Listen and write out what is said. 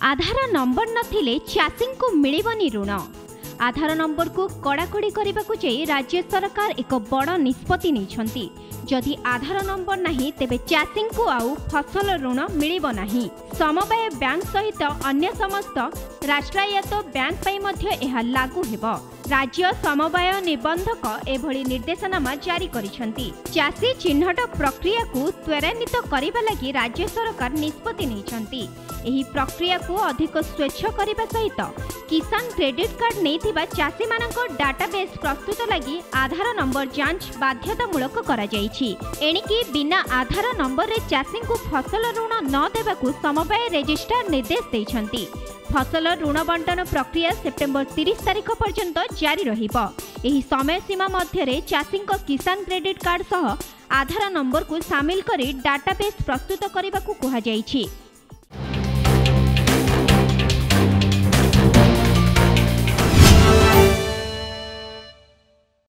आधार number नथिले चाषी को मिलिबनी ऋण। आधार नंबर को कड़ाकड़ी करने को जाई राज्य सरकार एक बड़ निष्पत्ति नहीं। जदि आधार नंबर नहीं तेबे चाषी को आउ फसल ऋण मिलिब नाही। समवाय बैंक सहित अन्य समस्त राष्ट्रायत्त बैंक पई मध्य एहा लागू हेबो। राज्य समवाय निबंधक एभली निर्देशनामा जारी करिसेंती। चाषी चिन्हट प्रक्रिया को त्वरान्वित करबा लागि राज्य सरकार निष्पत्ति नैछंती। एही प्रक्रिया को अधिक स्वच्छ करबा सहित किसान क्रेडिट कार्ड नैथिबा चाषी मानक डाटाबेस प्रस्तुत लगी आधार नंबर जांच बाध्यतामूलक करा जायछि। एणिकी बिना आधार नंबर रे चाषी को फसल ऋण न देबाकू समवाय रजिस्ट्रार निर्देश दैछंती। फसल ऋण बंटन प्रक्रिया सेप्टेम्बर 30 तारिख पर्यंत जारी रहिबो। एही समय सीमा मध्य चाषी किसान क्रेडिट कार्ड सह आधार नंबर को सामिल करी डाटाबेस प्रस्तुत करने को कहा जायछि।